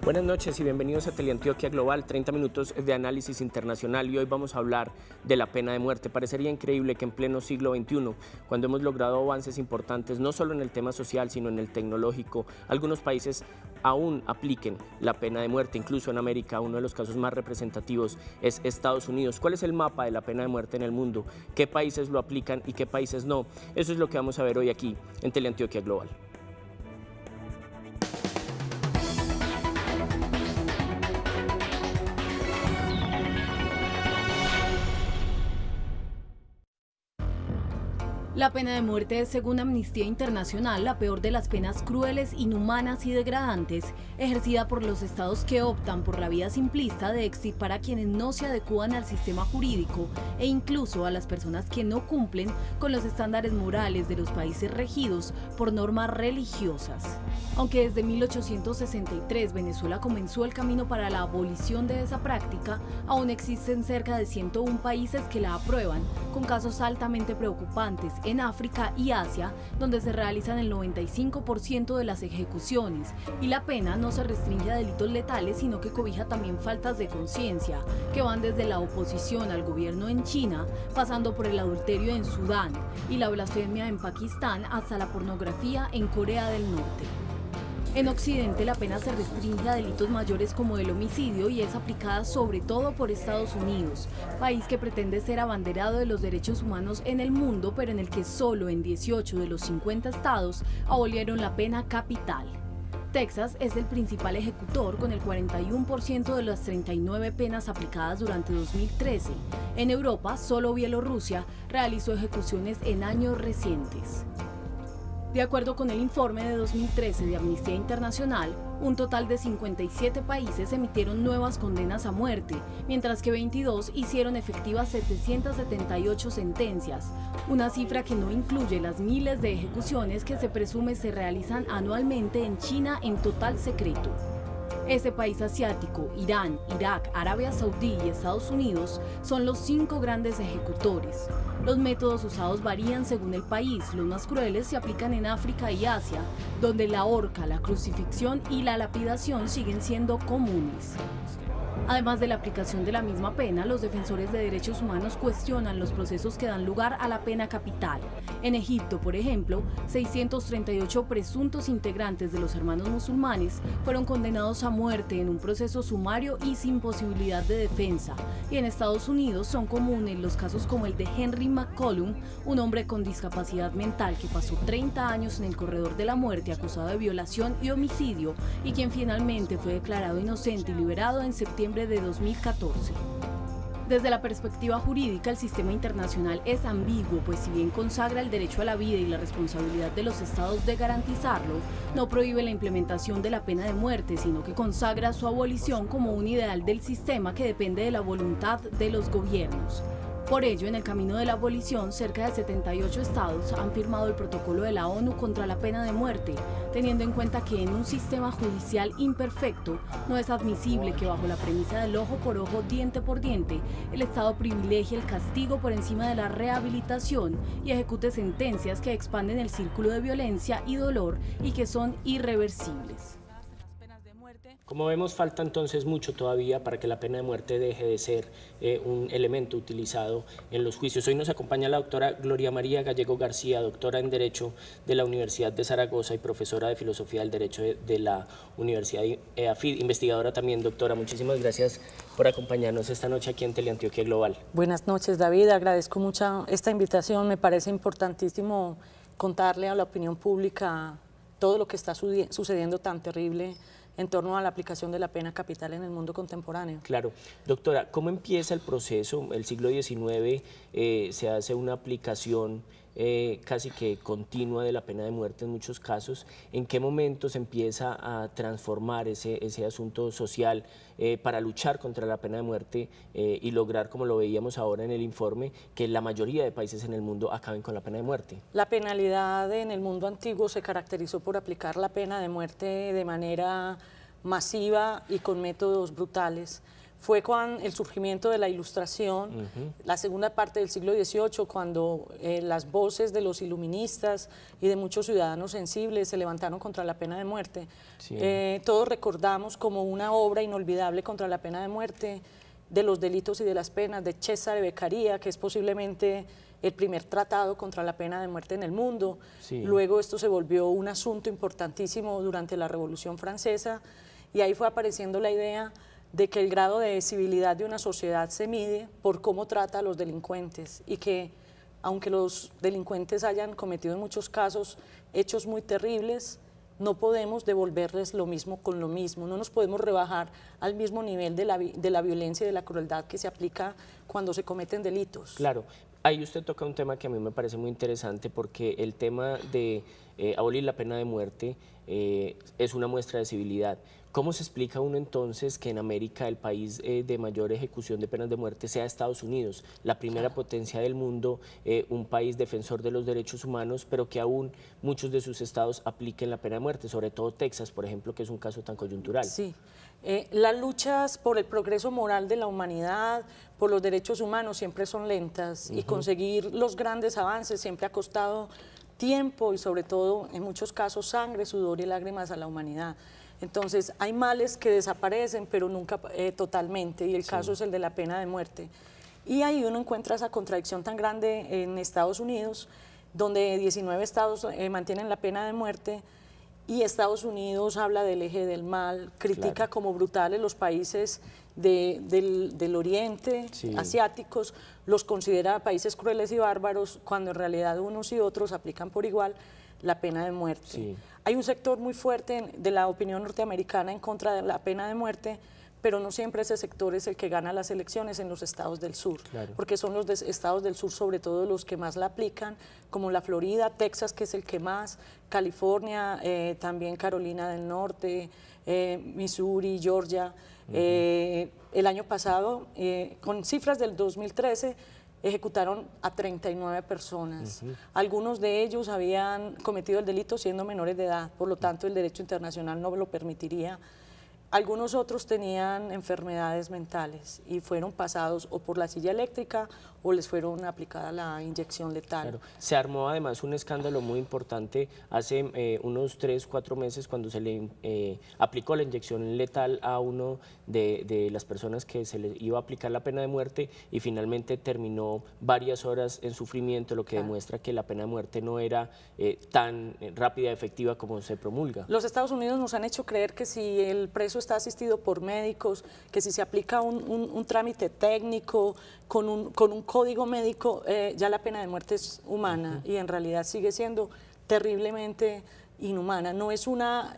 Buenas noches y bienvenidos a Teleantioquia Global, 30 minutos de análisis internacional, y hoy vamos a hablar de la pena de muerte. Parecería increíble que en pleno siglo XXI, cuando hemos logrado avances importantes no solo en el tema social sino en el tecnológico, algunos países aún apliquen la pena de muerte. Incluso en América uno de los casos más representativos es Estados Unidos. ¿Cuál es el mapa de la pena de muerte en el mundo? ¿Qué países lo aplican y qué países no? Eso es lo que vamos a ver hoy aquí en Teleantioquia Global. La pena de muerte es, según Amnistía Internacional, la peor de las penas crueles, inhumanas y degradantes ejercida por los estados que optan por la vía simplista de extirpar a quienes no se adecúan al sistema jurídico e incluso a las personas que no cumplen con los estándares morales de los países regidos por normas religiosas. Aunque desde 1863 Venezuela comenzó el camino para la abolición de esa práctica, aún existen cerca de 101 países que la aprueban, con casos altamente preocupantes en África y Asia, donde se realizan el 95% de las ejecuciones, y la pena no se restringe a delitos letales, sino que cobija también faltas de conciencia, que van desde la oposición al gobierno en China, pasando por el adulterio en Sudán y la blasfemia en Pakistán, hasta la pornografía en Corea del Norte. En Occidente la pena se restringe a delitos mayores como el homicidio y es aplicada sobre todo por Estados Unidos, país que pretende ser abanderado de los derechos humanos en el mundo, pero en el que solo en 18 de los 50 estados abolieron la pena capital. Texas es el principal ejecutor con el 41% de las 39 penas aplicadas durante 2013. En Europa, solo Bielorrusia realizó ejecuciones en años recientes. De acuerdo con el informe de 2013 de Amnistía Internacional, un total de 57 países emitieron nuevas condenas a muerte, mientras que 22 hicieron efectivas 778 sentencias, una cifra que no incluye las miles de ejecuciones que se presume se realizan anualmente en China en total secreto. Este país asiático, Irán, Irak, Arabia Saudí y Estados Unidos son los 5 grandes ejecutores. Los métodos usados varían según el país. Los más crueles se aplican en África y Asia, donde la horca, la crucifixión y la lapidación siguen siendo comunes. Además de la aplicación de la misma pena, los defensores de derechos humanos cuestionan los procesos que dan lugar a la pena capital. En Egipto, por ejemplo, 638 presuntos integrantes de los Hermanos Musulmanes fueron condenados a muerte en un proceso sumario y sin posibilidad de defensa. Y en Estados Unidos son comunes los casos como el de Henry McCollum, un hombre con discapacidad mental que pasó 30 años en el corredor de la muerte acusado de violación y homicidio y quien finalmente fue declarado inocente y liberado en septiembre de 2014. Desde la perspectiva jurídica, el sistema internacional es ambiguo, pues si bien consagra el derecho a la vida y la responsabilidad de los estados de garantizarlo, no prohíbe la implementación de la pena de muerte, sino que consagra su abolición como un ideal del sistema que depende de la voluntad de los gobiernos. Por ello, en el camino de la abolición, cerca de 78 estados han firmado el protocolo de la ONU contra la pena de muerte, teniendo en cuenta que en un sistema judicial imperfecto no es admisible que bajo la premisa del ojo por ojo, diente por diente, el Estado privilegie el castigo por encima de la rehabilitación y ejecute sentencias que expanden el círculo de violencia y dolor y que son irreversibles. Como vemos, falta entonces mucho todavía para que la pena de muerte deje de ser un elemento utilizado en los juicios. Hoy nos acompaña la doctora Gloria María Gallego García, doctora en Derecho de la Universidad de Zaragoza y profesora de Filosofía del Derecho de la Universidad EAFID, investigadora también. Doctora, muchísimas gracias por acompañarnos esta noche aquí en Teleantioquia Global. Buenas noches, David. Agradezco mucho esta invitación. Me parece importantísimo contarle a la opinión pública todo lo que está sucediendo tan terrible en torno a la aplicación de la pena capital en el mundo contemporáneo. Claro. Doctora, ¿cómo empieza el proceso? El siglo XIX se hace una aplicación casi que continua de la pena de muerte en muchos casos. ¿En qué momento se empieza a transformar ese asunto social para luchar contra la pena de muerte y lograr, como lo veíamos ahora en el informe, que la mayoría de países en el mundo acaben con la pena de muerte? La penalidad en el mundo antiguo se caracterizó por aplicar la pena de muerte de manera masiva y con métodos brutales. fue con el surgimiento de la Ilustración, la segunda parte del siglo XVIII, cuando las voces de los iluministas y de muchos ciudadanos sensibles se levantaron contra la pena de muerte. Sí. Todos recordamos como una obra inolvidable contra la pena de muerte, de los delitos y de las penas, de Cesare Beccaria, que es posiblemente el primer tratado contra la pena de muerte en el mundo. Sí. Luego esto se volvió un asunto importantísimo durante la Revolución Francesa, y ahí fue apareciendo la idea de que el grado de civilidad de una sociedad se mide por cómo trata a los delincuentes, y que aunque los delincuentes hayan cometido en muchos casos hechos muy terribles, no podemos devolverles lo mismo con lo mismo, no nos podemos rebajar al mismo nivel de la violencia y de la crueldad que se aplica cuando se cometen delitos. Claro, ahí usted toca un tema que a mí me parece muy interesante, porque el tema de abolir la pena de muerte es una muestra de civilidad. ¿Cómo se explica uno entonces que en América el país de mayor ejecución de penas de muerte sea Estados Unidos, la primera potencia del mundo, un país defensor de los derechos humanos, pero que aún muchos de sus estados apliquen la pena de muerte, sobre todo Texas, por ejemplo, que es un caso tan coyuntural? Sí, las luchas por el progreso moral de la humanidad, por los derechos humanos siempre son lentas, y conseguir los grandes avances siempre ha costado tiempo y sobre todo en muchos casos sangre, sudor y lágrimas a la humanidad. Entonces hay males que desaparecen pero nunca totalmente, y el caso es el de la pena de muerte. Y ahí uno encuentra esa contradicción tan grande en Estados Unidos, donde 19 estados mantienen la pena de muerte, y Estados Unidos habla del eje del mal, critica como brutales los países del oriente, asiáticos, los considera países crueles y bárbaros, cuando en realidad unos y otros aplican por igual la pena de muerte. Sí. Hay un sector muy fuerte de la opinión norteamericana en contra de la pena de muerte, pero no siempre ese sector es el que gana las elecciones en los estados del sur, porque son los estados del sur sobre todo los que más la aplican, como la Florida, Texas, que es el que más, California, también Carolina del Norte, Missouri, Georgia. El año pasado, con cifras del 2013, ejecutaron a 39 personas. Algunos de ellos habían cometido el delito siendo menores de edad, por lo tanto el derecho internacional no lo permitiría. Algunos otros tenían enfermedades mentales y fueron pasados o por la silla eléctrica o les fueron aplicada la inyección letal. Claro. Se armó además un escándalo muy importante hace unos 3, 4 meses, cuando se le aplicó la inyección letal a uno de las personas que se le iba a aplicar la pena de muerte, y finalmente terminó varias horas en sufrimiento, lo que demuestra que la pena de muerte no era tan rápida y efectiva como se promulga. Los Estados Unidos nos han hecho creer que si el preso está asistido por médicos, que si se aplica un trámite técnico con un código médico, ya la pena de muerte es humana, y en realidad sigue siendo terriblemente inhumana. No es una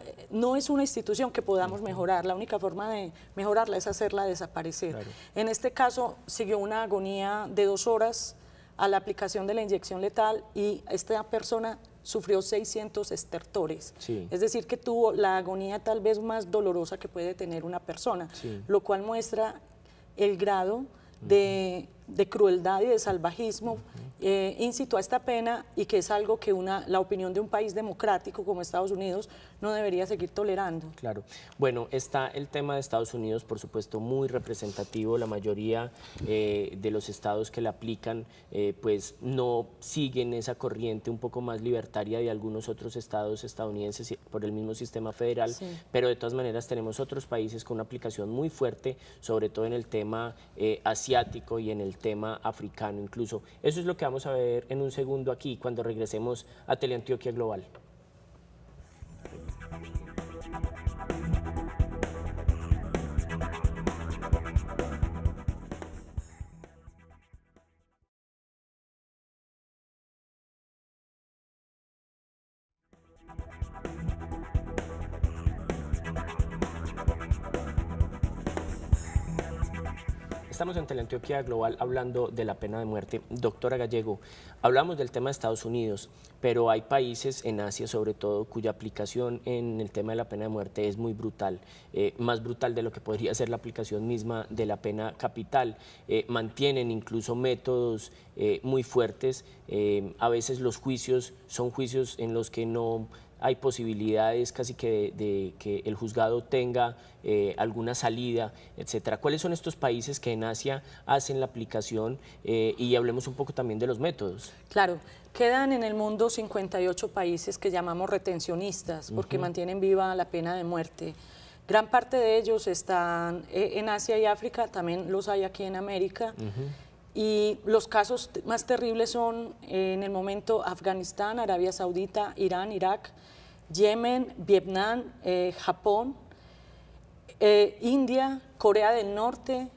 institución que podamos mejorar, la única forma de mejorarla es hacerla desaparecer. En este caso siguió una agonía de 2 horas a la aplicación de la inyección letal, y esta persona sufrió 600 estertores, es decir, que tuvo la agonía tal vez más dolorosa que puede tener una persona, lo cual muestra el grado de crueldad y de salvajismo incitó a esta pena, y que es algo que la opinión de un país democrático como Estados Unidos no debería seguir tolerando. Claro. Bueno, está el tema de Estados Unidos, por supuesto, muy representativo. La mayoría de los estados que la aplican pues no siguen esa corriente un poco más libertaria de algunos otros estados estadounidenses por el mismo sistema federal, pero de todas maneras tenemos otros países con una aplicación muy fuerte, sobre todo en el tema asiático y en el tema africano incluso. Eso es lo que vamos a ver en un segundo aquí, cuando regresemos a Teleantioquia Global. Estamos en Teleantioquia Global hablando de la pena de muerte. Doctora Gallego, hablamos del tema de Estados Unidos, pero hay países en Asia sobre todo cuya aplicación en el tema de la pena de muerte es muy brutal, más brutal de lo que podría ser la aplicación misma de la pena capital. Mantienen incluso métodos muy fuertes. A veces los juicios son juicios en los que no hay posibilidades casi que de que el juzgado tenga alguna salida, etcétera. ¿Cuáles son estos países que en Asia hacen la aplicación? Y hablemos un poco también de los métodos. Claro, quedan en el mundo 58 países que llamamos retencionistas, porque mantienen viva la pena de muerte. Gran parte de ellos están en Asia y África, también los hay aquí en América. Y los casos más terribles son en el momento Afganistán, Arabia Saudita, Irán, Irak, Yemen, Vietnam, Japón, India, Corea del Norte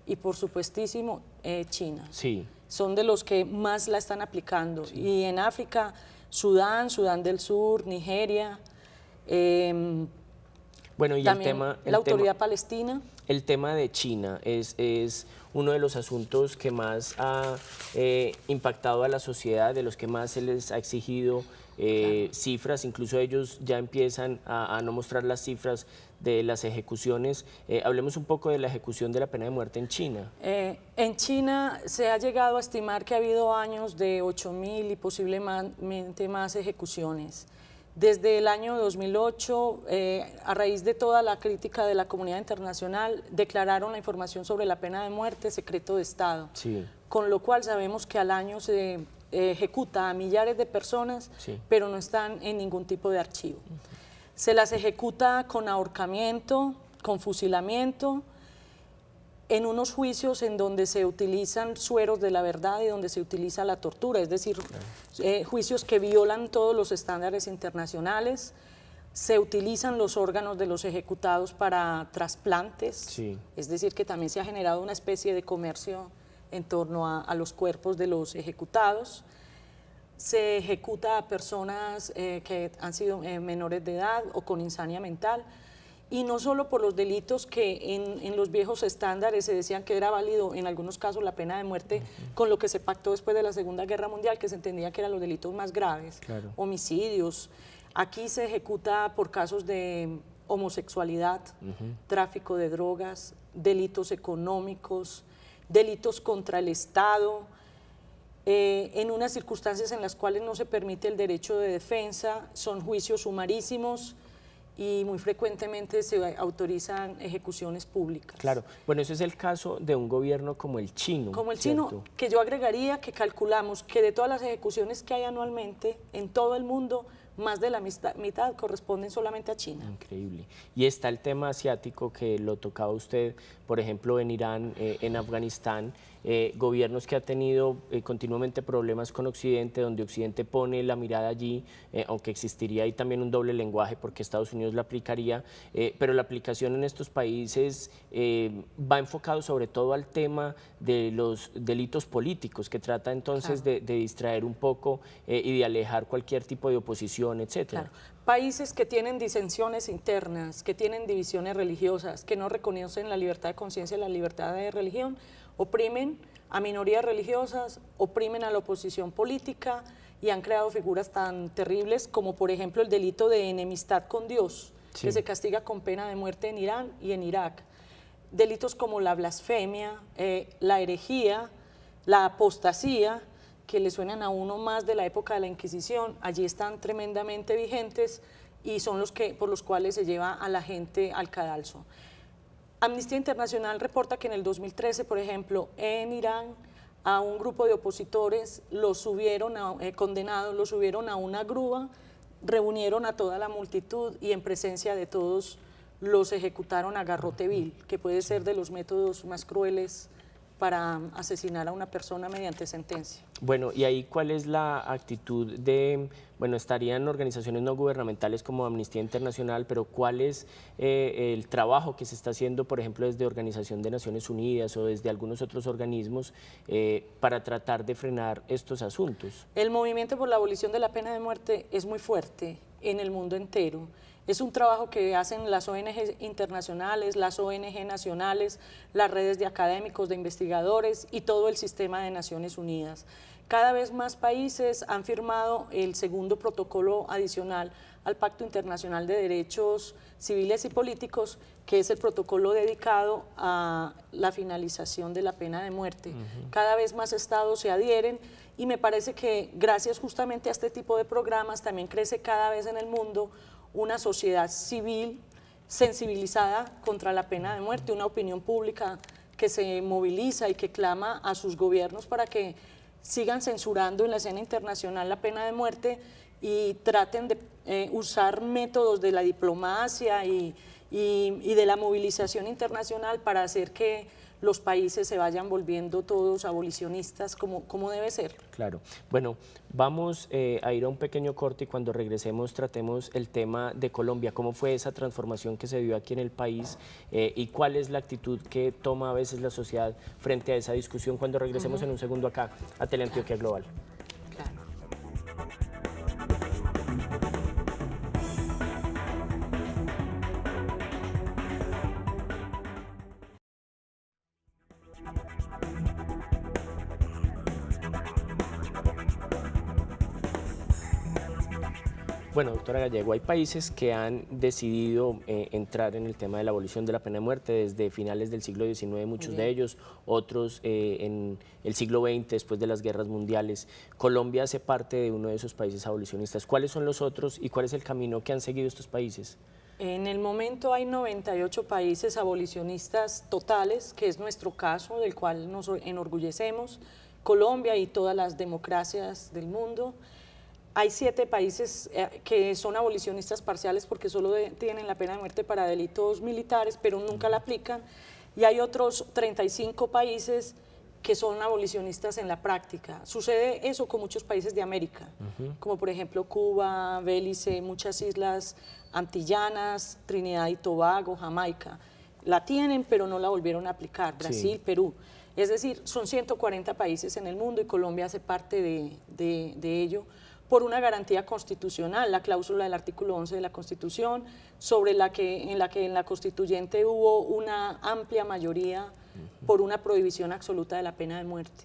y por supuestísimo China. Sí. Son de los que más la están aplicando. Sí. Y en África, Sudán, Sudán del Sur, Nigeria, bueno, y también la autoridad palestina. El tema de China es uno de los asuntos que más ha impactado a la sociedad, de los que más se les ha exigido cifras, incluso ellos ya empiezan a no mostrar las cifras de las ejecuciones. Hablemos un poco de la ejecución de la pena de muerte en China. En China se ha llegado a estimar que ha habido años de 8.000 y posiblemente más ejecuciones. Desde el año 2008, a raíz de toda la crítica de la comunidad internacional, declararon la información sobre la pena de muerte secreto de Estado, sí. Con lo cual sabemos que al año se ejecuta a millares de personas, sí. Pero no están en ningún tipo de archivo. Se las ejecuta con ahorcamiento, con fusilamiento, en unos juicios en donde se utilizan sueros de la verdad y donde se utiliza la tortura, es decir, juicios que violan todos los estándares internacionales. Se utilizan los órganos de los ejecutados para trasplantes, sí. Es decir, que también se ha generado una especie de comercio en torno a los cuerpos de los ejecutados. Se ejecuta a personas que han sido menores de edad o con insania mental, y no solo por los delitos que en los viejos estándares se decían que era válido en algunos casos la pena de muerte, con lo que se pactó después de la Segunda Guerra Mundial, que se entendía que eran los delitos más graves, claro. Homicidios. Aquí se ejecuta por casos de homosexualidad, tráfico de drogas, delitos económicos, delitos contra el Estado, en unas circunstancias en las cuales no se permite el derecho de defensa, son juicios sumarísimos y muy frecuentemente se autorizan ejecuciones públicas. Claro, bueno, ese es el caso de un gobierno como el chino. Como el ¿cierto? chino, que yo agregaría que calculamos que de todas las ejecuciones que hay anualmente en todo el mundo, más de la mitad corresponden solamente a China. Increíble. Y está el tema asiático que lo tocaba usted, por ejemplo, en Irán, en Afganistán, gobiernos que ha tenido continuamente problemas con Occidente, donde Occidente pone la mirada allí, aunque existiría ahí también un doble lenguaje porque Estados Unidos la aplicaría, pero la aplicación en estos países va enfocado sobre todo al tema de los delitos políticos, que trata entonces claro. de distraer un poco y de alejar cualquier tipo de oposición, etcétera. Claro. Países que tienen disensiones internas, que tienen divisiones religiosas, que no reconocen la libertad de conciencia y la libertad de religión, oprimen a minorías religiosas, oprimen a la oposición política y han creado figuras tan terribles como por ejemplo el delito de enemistad con Dios, sí. Que se castiga con pena de muerte en Irán y en Irak. Delitos como la blasfemia, la herejía, la apostasía, que le suenan a uno más de la época de la Inquisición, allí están tremendamente vigentes y son por los cuales se lleva a la gente al cadalso. Amnistía Internacional reporta que en el 2013, por ejemplo, en Irán, a un grupo de opositores los subieron, condenados, los subieron a una grúa, reunieron a toda la multitud y en presencia de todos los ejecutaron a garrote vil, que puede ser de los métodos más crueles para asesinar a una persona mediante sentencia. Bueno, y ahí ¿cuál es la actitud de, bueno, estarían organizaciones no gubernamentales como Amnistía Internacional, pero cuál es el trabajo que se está haciendo, por ejemplo, desde Organización de Naciones Unidas o desde algunos otros organismos para tratar de frenar estos asuntos? El movimiento por la abolición de la pena de muerte es muy fuerte en el mundo entero. Es un trabajo que hacen las ONG internacionales, las ONG nacionales, las redes de académicos, de investigadores y todo el sistema de Naciones Unidas. Cada vez más países han firmado el segundo protocolo adicional al Pacto Internacional de Derechos Civiles y Políticos, que es el protocolo dedicado a la finalización de la pena de muerte. Cada vez más estados se adhieren y me parece que gracias justamente a este tipo de programas también crece cada vez en el mundo una sociedad civil sensibilizada contra la pena de muerte, una opinión pública que se moviliza y que clama a sus gobiernos para que sigan censurando en la escena internacional la pena de muerte y traten de usar métodos de la diplomacia y de la movilización internacional para hacer que los países se vayan volviendo todos abolicionistas como debe ser. Claro. Bueno, vamos a ir a un pequeño corte y cuando regresemos tratemos el tema de Colombia. ¿Cómo fue esa transformación que se dio aquí en el país y cuál es la actitud que toma a veces la sociedad frente a esa discusión? Cuando regresemos en un segundo acá a Teleantioquia Global. Claro. Bueno, doctora Gallego, hay países que han decidido entrar en el tema de la abolición de la pena de muerte desde finales del siglo XIX, muchos de ellos, otros en el siglo XX, después de las guerras mundiales. Colombia hace parte de uno de esos países abolicionistas. ¿Cuáles son los otros y cuál es el camino que han seguido estos países? En el momento hay 98 países abolicionistas totales, que es nuestro caso, del cual nos enorgullecemos, Colombia y todas las democracias del mundo. Hay 7 países que son abolicionistas parciales porque solo tienen la pena de muerte para delitos militares, pero nunca la aplican. Y hay otros 35 países que son abolicionistas en la práctica. Sucede eso con muchos países de América, como por ejemplo Cuba, Belice, muchas islas antillanas, Trinidad y Tobago, Jamaica. La tienen, pero no la volvieron a aplicar. Brasil, Perú. Es decir, son 140 países en el mundo y Colombia hace parte de ello, por una garantía constitucional, la cláusula del artículo 11 de la Constitución, en la que en la constituyente hubo una amplia mayoría por una prohibición absoluta de la pena de muerte.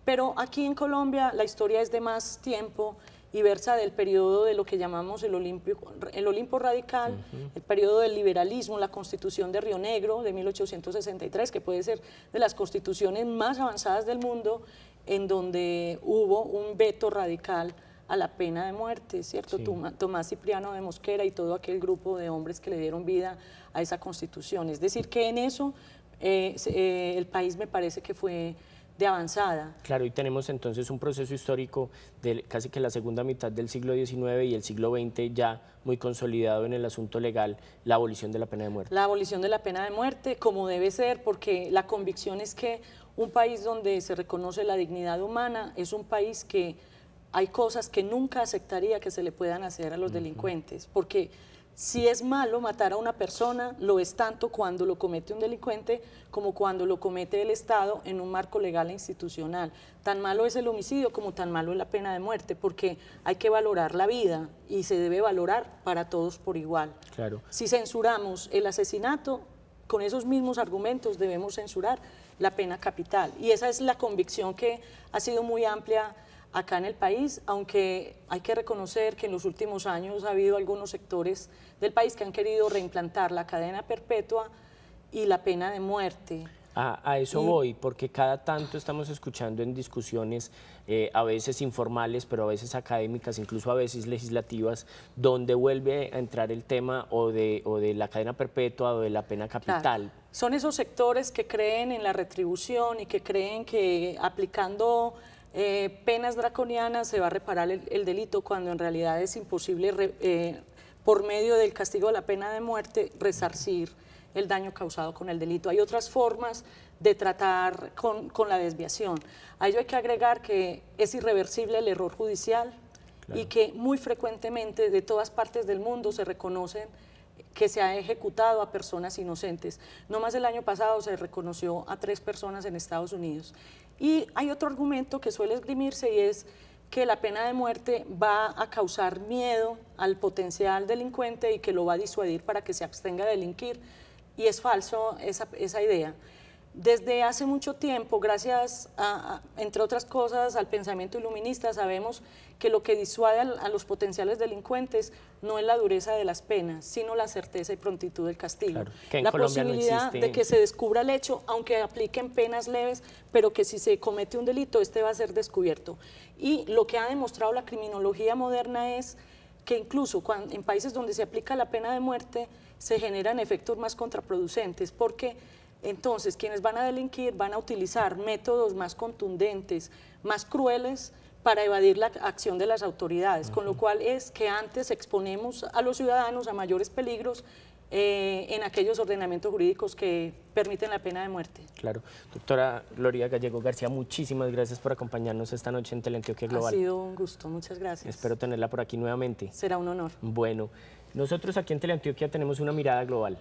Pero aquí en Colombia la historia es de más tiempo y versa del periodo de lo que llamamos el Olimpo radical, el periodo del liberalismo, la Constitución de Río Negro de 1863, que puede ser de las constituciones más avanzadas del mundo, en donde hubo un veto radical a la pena de muerte, ¿cierto? Sí. Tomás Cipriano de Mosquera y todo aquel grupo de hombres que le dieron vida a esa constitución. Es decir, que en eso el país me parece que fue de avanzada. Claro, y tenemos entonces un proceso histórico de casi que la segunda mitad del siglo XIX y el siglo XX ya muy consolidado en el asunto legal, la abolición de la pena de muerte. La abolición de la pena de muerte, como debe ser, porque la convicción es que un país donde se reconoce la dignidad humana es un país que hay cosas que nunca aceptaría que se le puedan hacer a los delincuentes, porque si es malo matar a una persona, lo es tanto cuando lo comete un delincuente como cuando lo comete el Estado en un marco legal e institucional. Tan malo es el homicidio como tan malo es la pena de muerte, porque hay que valorar la vida y se debe valorar para todos por igual. Claro. Si censuramos el asesinato, con esos mismos argumentos debemos censurar la pena capital. Y esa es la convicción que ha sido muy amplia acá en el país, aunque hay que reconocer que en los últimos años ha habido algunos sectores del país que han querido reimplantar la cadena perpetua y la pena de muerte. A eso voy, porque cada tanto estamos escuchando en discusiones, a veces informales, pero a veces académicas, incluso a veces legislativas, donde vuelve a entrar el tema o de la cadena perpetua o de la pena capital. Claro. Son esos sectores que creen en la retribución y que creen que aplicando penas draconianas se va a reparar el delito, cuando en realidad es imposible por medio del castigo de la pena de muerte resarcir el daño causado con el delito. Hay otras formas de tratar con la desviación. A ello hay que agregar que es irreversible el error judicial, claro, y que muy frecuentemente de todas partes del mundo se reconocen que se ha ejecutado a personas inocentes. No más el año pasado se reconoció a 3 personas en Estados Unidos. Y hay otro argumento que suele esgrimirse y es que la pena de muerte va a causar miedo al potencial delincuente y que lo va a disuadir para que se abstenga de delinquir. Y es falso esa idea. Desde hace mucho tiempo, gracias entre otras cosas, al pensamiento iluminista, sabemos que lo que disuade a los potenciales delincuentes no es la dureza de las penas, sino la certeza y prontitud del castigo. Claro, que en la Colombia posibilidad no existe. de que se descubra el hecho, aunque apliquen penas leves, pero que si se comete un delito, este va a ser descubierto. Y lo que ha demostrado la criminología moderna es que incluso en países donde se aplica la pena de muerte, se generan efectos más contraproducentes, porque entonces quienes van a delinquir van a utilizar métodos más contundentes, más crueles, para evadir la acción de las autoridades, con lo cual es que antes exponemos a los ciudadanos a mayores peligros en aquellos ordenamientos jurídicos que permiten la pena de muerte. Claro. Doctora Gloria Gallego García, muchísimas gracias por acompañarnos esta noche en Teleantioquia Global. Ha sido un gusto, muchas gracias. Espero tenerla por aquí nuevamente. Será un honor. Bueno, nosotros aquí en Teleantioquia tenemos una mirada global.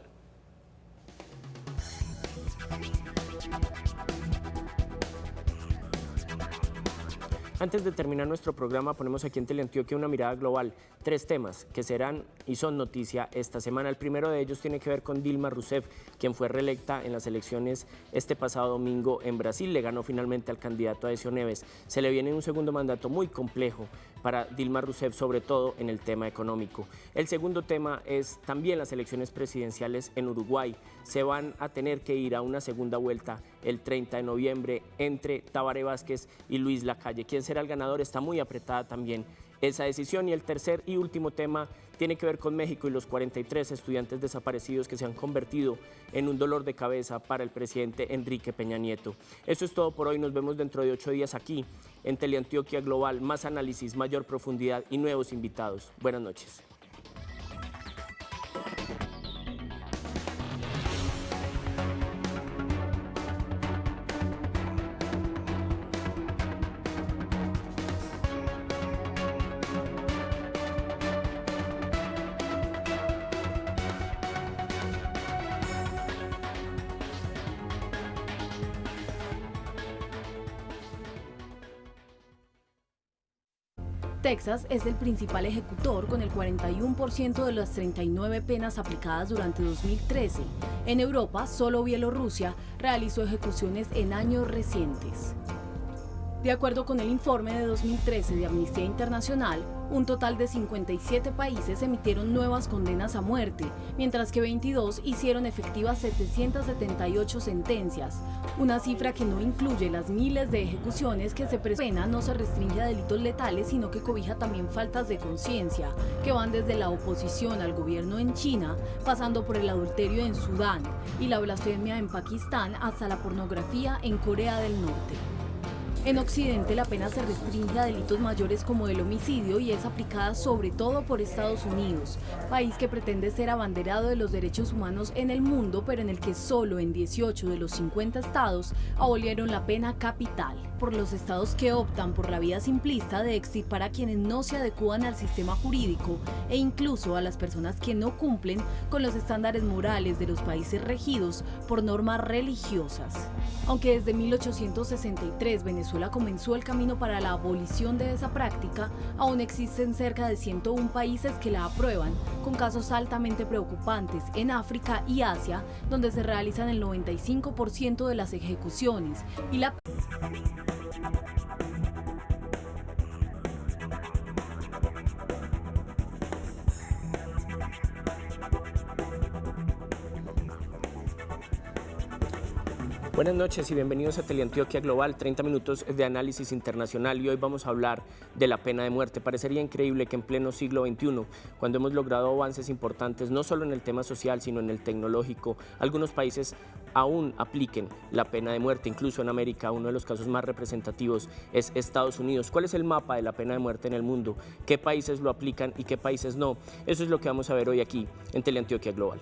Antes de terminar nuestro programa, ponemos aquí en Teleantioquia una mirada global. 3 temas que serán y son noticia esta semana. El primero de ellos tiene que ver con Dilma Rousseff, quien fue reelecta en las elecciones este pasado domingo en Brasil. Le ganó finalmente al candidato Aécio Neves. Se le viene un segundo mandato muy complejo para Dilma Rousseff, sobre todo en el tema económico. El segundo tema es también las elecciones presidenciales en Uruguay. Se van a tener que ir a una segunda vuelta el 30 de noviembre entre Tabaré Vázquez y Luis Lacalle. ¿Quién será el ganador? Está muy apretada también esa decisión. Y el tercer y último tema tiene que ver con México y los 43 estudiantes desaparecidos que se han convertido en un dolor de cabeza para el presidente Enrique Peña Nieto. Eso es todo por hoy. Nos vemos dentro de 8 días aquí en Teleantioquia Global. Más análisis, mayor profundidad y nuevos invitados. Buenas noches. Texas es el principal ejecutor con el 41% de las 39 penas aplicadas durante 2013. En Europa, solo Bielorrusia realizó ejecuciones en años recientes. De acuerdo con el informe de 2013 de Amnistía Internacional, un total de 57 países emitieron nuevas condenas a muerte, mientras que 22 hicieron efectivas 778 sentencias, una cifra que no incluye las miles de ejecuciones que se pena no se restringe a delitos letales, sino que cobija también faltas de conciencia, que van desde la oposición al gobierno en China, pasando por el adulterio en Sudán y la blasfemia en Pakistán, hasta la pornografía en Corea del Norte. En Occidente la pena se restringe a delitos mayores como el homicidio y es aplicada sobre todo por Estados Unidos, país que pretende ser abanderado de los derechos humanos en el mundo, pero en el que solo en 18 de los 50 estados abolieron la pena capital. Por los estados que optan por la vía simplista de extirpar a quienes no se adecúan al sistema jurídico e incluso a las personas que no cumplen con los estándares morales de los países regidos por normas religiosas. Aunque desde 1863 Venezuela comenzó el camino para la abolición de esa práctica, aún existen cerca de 101 países que la aprueban, con casos altamente preocupantes en África y Asia, donde se realizan el 95% de las ejecuciones y la Buenas noches y bienvenidos a Teleantioquia Global, 30 minutos de análisis internacional, y hoy vamos a hablar de la pena de muerte. Parecería increíble que en pleno siglo XXI, cuando hemos logrado avances importantes no solo en el tema social sino en el tecnológico, algunos países aún apliquen la pena de muerte. Incluso en América uno de los casos más representativos es Estados Unidos. ¿Cuál es el mapa de la pena de muerte en el mundo? ¿Qué países lo aplican y qué países no? Eso es lo que vamos a ver hoy aquí en Teleantioquia Global.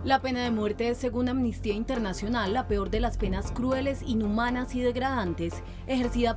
La pena de muerte es, según Amnistía Internacional, la peor de las penas crueles, inhumanas y degradantes ejercida